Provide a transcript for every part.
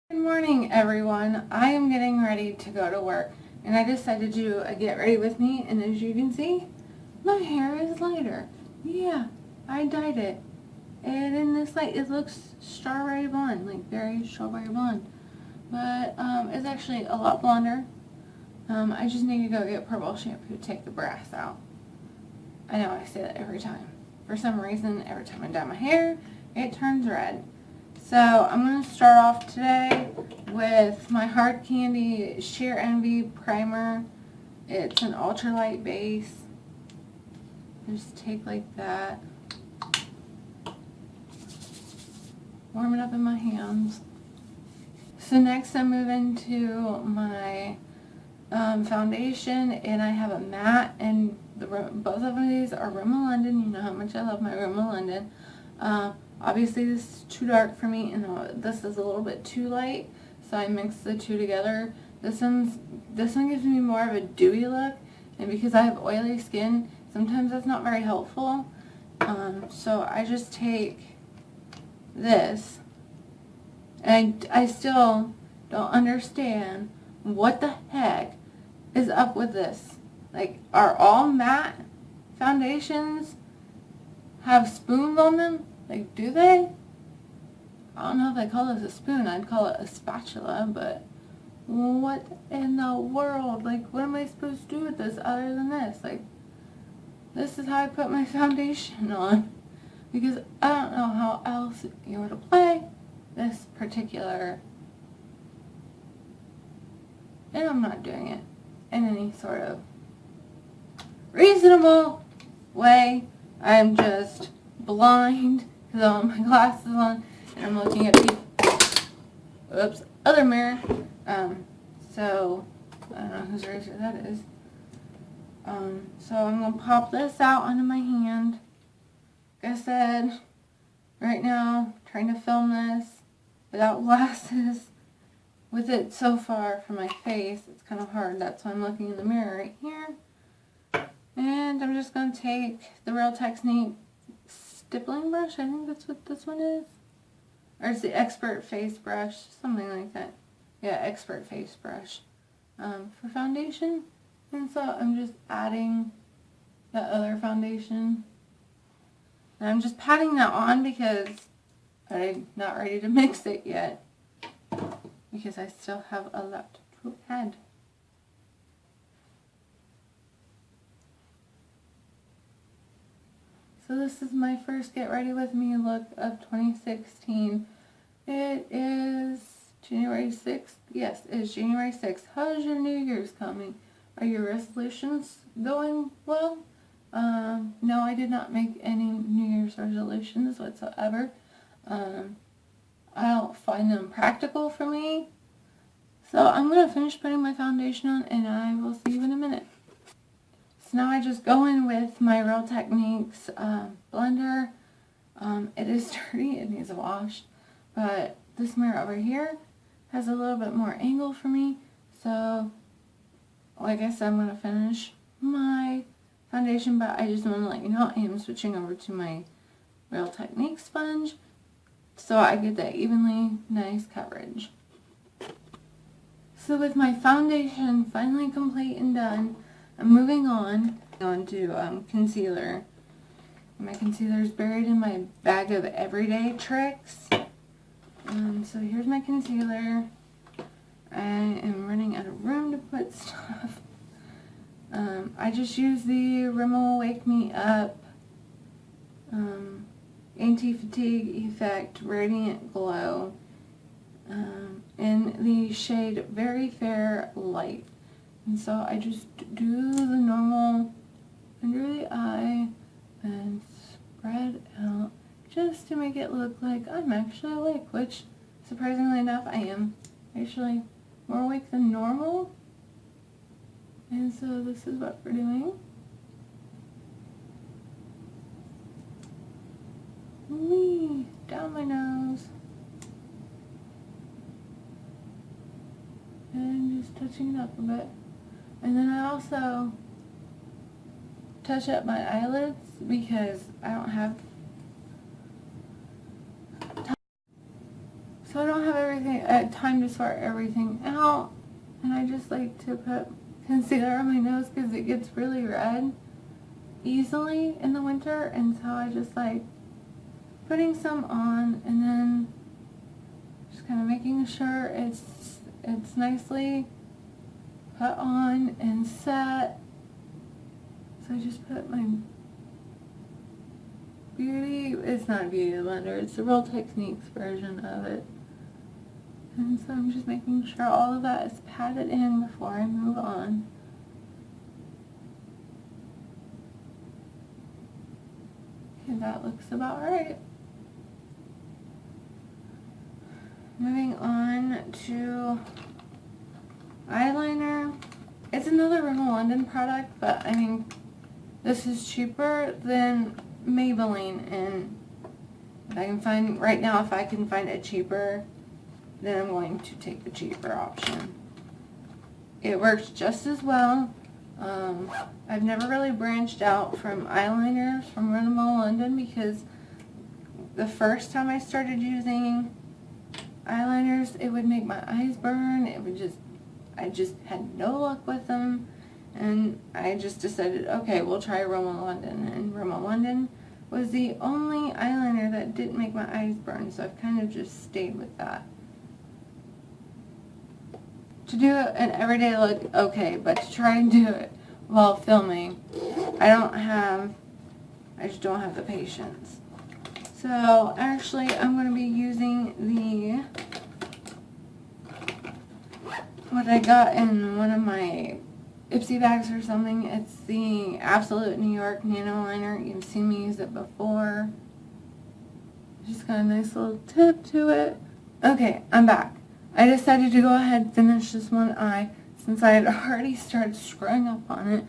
Good morning, everyone. I am getting ready to go to work, and I decided to do a get ready with me, and as you can see, my hair is lighter. Yeah, I dyed it, and in this light it looks strawberry blonde, like very strawberry blonde, but it's actually a lot blonder. I just need to go get purple shampoo to take the brass out. I know I say that every time. For some reason, every time I dye my hair, it turns red. So I'm going to start off today with my Hard Candy Sheer Envy Primer. It's an ultralight base. Just take like that. Warm it up in my hands. So next I'm moving to my foundation, and I have a matte, and both of these are Rimmel London. You know how much I love my Rimmel London. Obviously this is too dark for me, and this is a little bit too light, so I mixed the two together. This one gives me more of a dewy look, and because I have oily skin, sometimes that's not very helpful. So I just take this, and I still don't understand what the heck is up with this. Like, are all matte foundations have spoons on them? Like, do they? I don't know if they call this a spoon. I'd call it a spatula, but what in the world? Like, what am I supposed to do with this other than this? Like, this is how I put my foundation on, because I don't know how else you would apply this particular, and I'm not doing it in any sort of reasonable way. I'm just blind because I have my glasses on and I'm looking at the other mirror. So I don't know whose razor that is. So I'm gonna pop this out onto my hand. Like I said, right now trying to film this without glasses. With it so far from my face, it's kind of hard. That's why I'm looking in the mirror right here. And I'm just going to take the Real Technique stippling brush. I think that's what this one is. Or it's the Expert Face Brush. Something like that. Yeah, Expert Face Brush. For foundation. And so I'm just adding the other foundation. And I'm just patting that on because I'm not ready to mix it yet. Because I still have a lot to add. So this is my first Get Ready With Me look of 2016. It is January 6th. Yes, it is January 6th. How's your New Year's coming? Are your resolutions going well? No, I did not make any New Year's resolutions whatsoever. I don't find them practical for me. So I'm going to finish putting my foundation on, and I will see you in a minute. So now I just go in with my Real Techniques blender. It is dirty, it needs a wash, but this mirror over here has a little bit more angle for me. So like I said, I'm going to finish my foundation, but I just want to let you know I am switching over to my Real Techniques sponge, so I get that evenly nice coverage. So with my foundation finally complete and done, I'm moving on to concealer. My concealer is buried in my bag of everyday tricks. So here's my concealer. I am running out of room to put stuff. I just use the Rimmel Wake Me Up Anti-Fatigue Effect Radiant Glow in the shade Very Fair Light. And so I just do the normal under the eye and spread out just to make it look like I'm actually awake, which surprisingly enough I am actually more awake than normal. And so this is what we're doing. Wee, down my nose. And just touching it up a bit. And then I also touch up my eyelids because I don't have time. So I don't have everything time to sort everything out, and I just like to put concealer on my nose because it gets really red easily in the winter, and so I just like putting some on and then just kind of making sure it's nicely put on and set. So I just put my it's not Beauty Blender, it's the Real Techniques version of it. And so I'm just making sure all of that is patted in before I move on. Okay, that looks about right. Moving on to eyeliner. It's another Rimmel London product, but I mean, this is cheaper than Maybelline, and if I can find, right now, if I can find it cheaper, then I'm going to take the cheaper option. It works just as well. I've never really branched out from eyeliners from Rimmel London because the first time I started using eyeliners, it would make my eyes burn. I just had no luck with them, and I just decided, okay, we'll try Rimmel London, and Rimmel London was the only eyeliner that didn't make my eyes burn, so I've kind of just stayed with that. To do an everyday look, okay, but to try and do it while filming, I just don't have the patience. So actually, I'm going to be using what I got in one of my Ipsy bags or something. It's the Absolute New York Nano Liner. You've seen me use it before. Just got a nice little tip to it. Okay, I'm back. I decided to go ahead and finish this one eye since I had already started screwing up on it.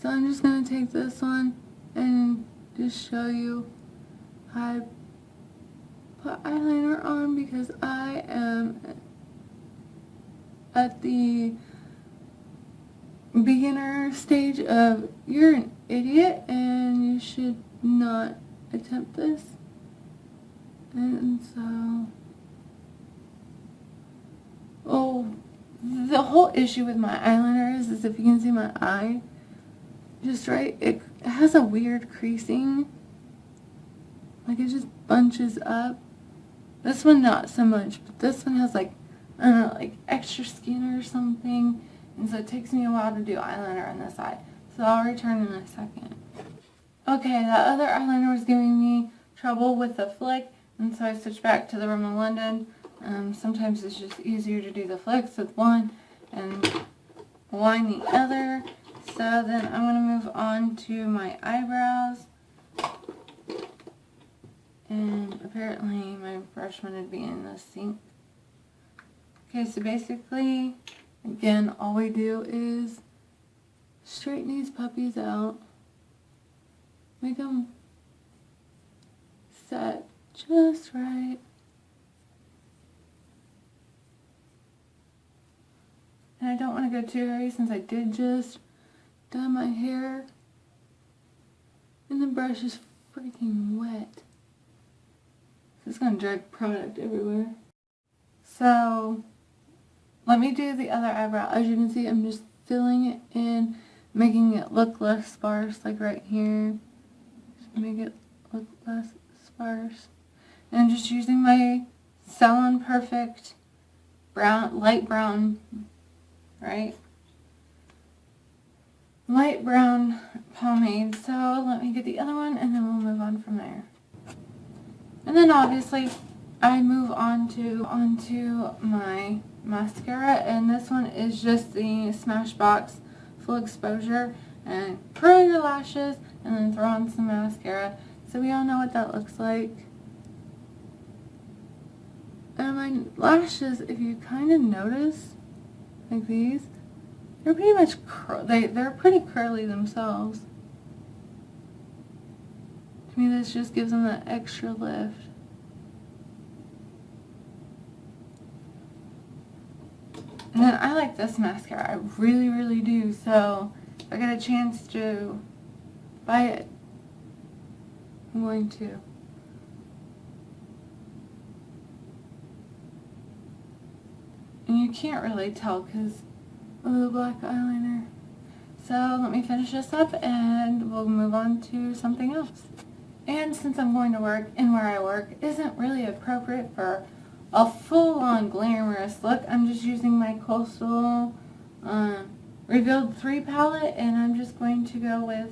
So I'm just going to take this one and just show you how I put eyeliner on, because I am at the beginner stage of you're an idiot and you should not attempt this. And so, the whole issue with my eyeliner is if you can see my eye, just right, it has a weird creasing, like it just bunches up. This one not so much, but this one has like, I don't know, like extra skin or something, and so it takes me a while to do eyeliner on this eye. So I'll return in a second. Okay, that other eyeliner was giving me trouble with the flick, and so I switched back to the Rimmel London. Sometimes it's just easier to do the flicks with one and line the other. So then I'm going to move on to my eyebrows. And apparently my brush wanted to be in the sink. Okay, so basically, again, all we do is straighten these puppies out. Make them set just right. And I don't want to go too hairy since I did just dye my hair. And the brush is freaking wet. It's going to drag product everywhere. So, let me do the other eyebrow. As you can see, I'm just filling it in, making it look less sparse, like right here. Just make it look less sparse. And I'm just using my Salon Perfect brown, light brown, right? Light brown pomade. So let me get the other one and then we'll move on from there. And then obviously I move onto my mascara, and this one is just the Smashbox Full Exposure, and curl your lashes and then throw on some mascara. So we all know what that looks like. And my lashes, if you kind of notice, like these, they're pretty much they're pretty curly themselves. To me, this just gives them that extra lift. And then I like this mascara. I really, really do. So if I get a chance to buy it, I'm going to. you can't really tell because of the black eyeliner. So let me finish this up and we'll move on to something else. And since I'm going to work and where I work isn't really appropriate for a full-on glamorous look, I'm just using my Coastal Revealed 3 palette, and I'm just going to go with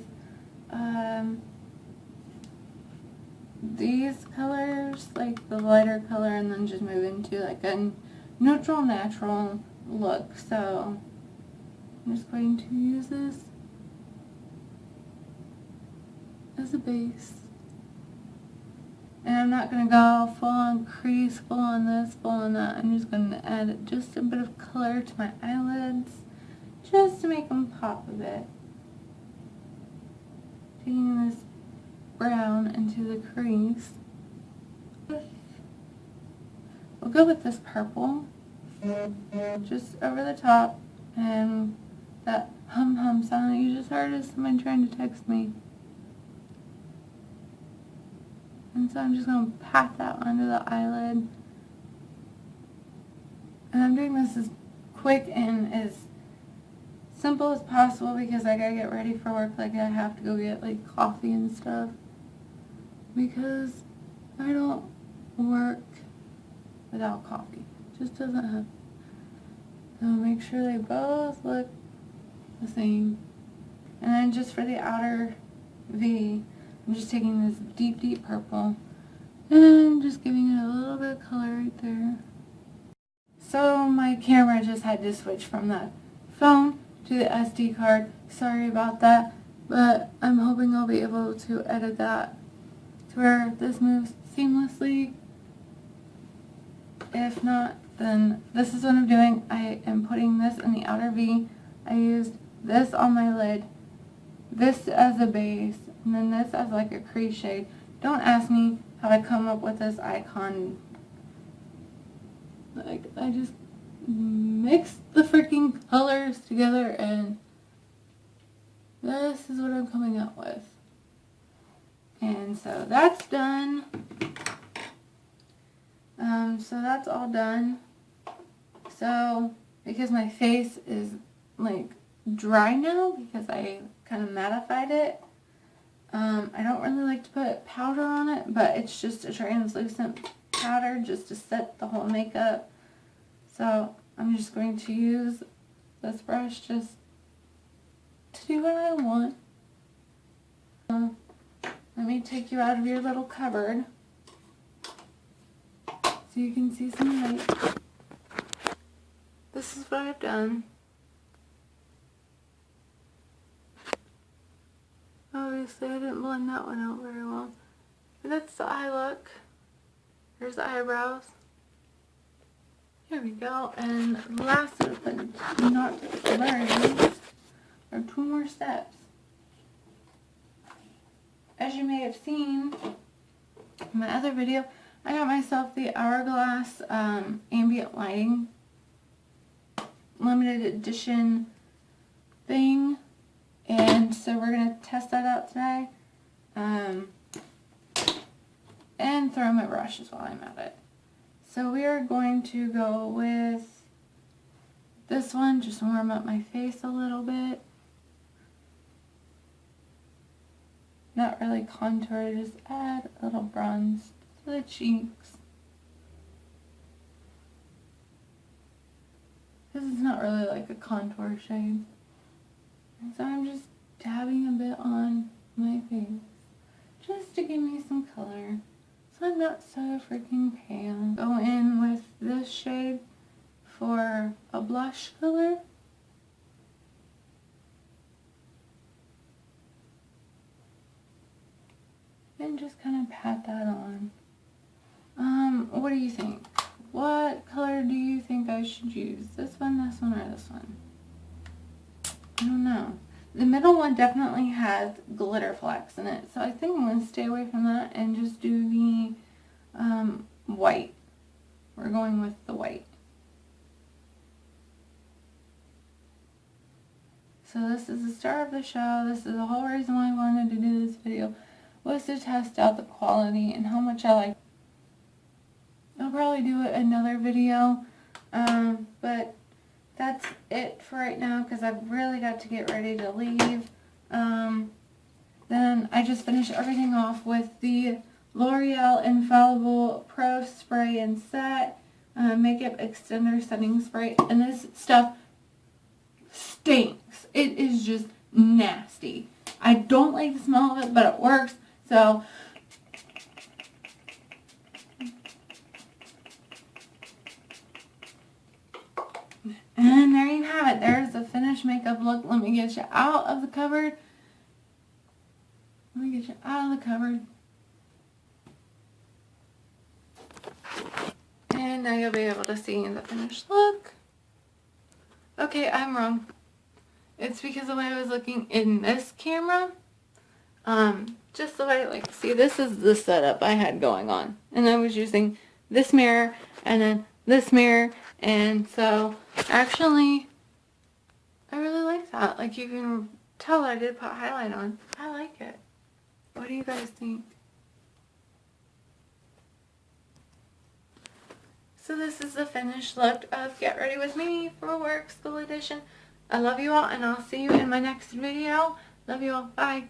these colors, like the lighter color, and then just move into like a neutral, natural look. So I'm just going to use this as a base. And I'm not going to go full on crease, full on this, full on that. I'm just going to add just a bit of color to my eyelids, just to make them pop a bit. Taking this brown into the crease. We'll go with this purple, just over the top, and that hum hum sound that you just heard is someone trying to text me. And so I'm just going to pat that onto the eyelid. And I'm doing this as quick and as simple as possible because I gotta get ready for work. Like, I have to go get like coffee and stuff because I don't work without coffee. It just doesn't happen. So make sure they both look the same. And then just for the outer V, I'm just taking this deep, deep purple and just giving it a little bit of color right there. So my camera just had to switch from the phone to the SD card. Sorry about that, but I'm hoping I'll be able to edit that to where this moves seamlessly. If not, then this is what I'm doing. I am putting this in the outer V. I used this on my lid, this as a base, and then this as like a crease shade. Don't ask me how I come up with this icon. Like, I just mixed the freaking colors together and this is what I'm coming up with. And so that's done. So that's all done. So because my face is like dry now because I kind of mattified it, I don't really like to put powder on it, but it's just a translucent powder just to set the whole makeup. So I'm just going to use this brush just to do what I want. Let me take you out of your little cupboard so you can see some light. This is what I've done. Obviously, I didn't blend that one out very well. But that's the eye look. There's the eyebrows. Here we go. And last but not least are 2 more steps. As you may have seen in my other video, I got myself the HOURGLASS Ambient Lighting limited edition thing. And so we're going to test that out today. And throw my brushes while I'm at it. So we are going to go with this one, just warm up my face a little bit. Not really contour, just add a little bronze to the cheeks. This is not really like a contour shade. And so I'm just dabbing a bit on my face, just to give me some color, so I'm not so freaking pale. Go in with this shade for a blush color. And just kind of pat that on. What do you think? What color do you think I should use? This one, or this one? I don't know. The middle one definitely has glitter flecks in it, so I think I'm going to stay away from that and just do the white. We're going with the white. So this is the start of the show. This is the whole reason why I wanted to do this video, was to test out the quality and how much I like. I'll probably do another video, but but that's it for right now because I've really got to get ready to leave. Then I just finished everything off with the L'Oreal Infallible Pro Spray and Set Makeup Extender Setting Spray. And this stuff stinks. It is just nasty. I don't like the smell of it, but it works. So, and there you have it. There's the finished makeup look. Let me get you out of the cupboard. Let me get you out of the cupboard. And now you'll be able to see the finished look. Okay, I'm wrong. It's because the way I was looking in this camera. Just the way, like, see, this is the setup I had going on. And I was using this mirror and then this mirror. And so, actually, I really like that. Like, you can tell I did put highlight on. I like it. What do you guys think? So this is the finished look of Get Ready With Me for Work School Edition. I love you all, and I'll see you in my next video. Love you all. Bye.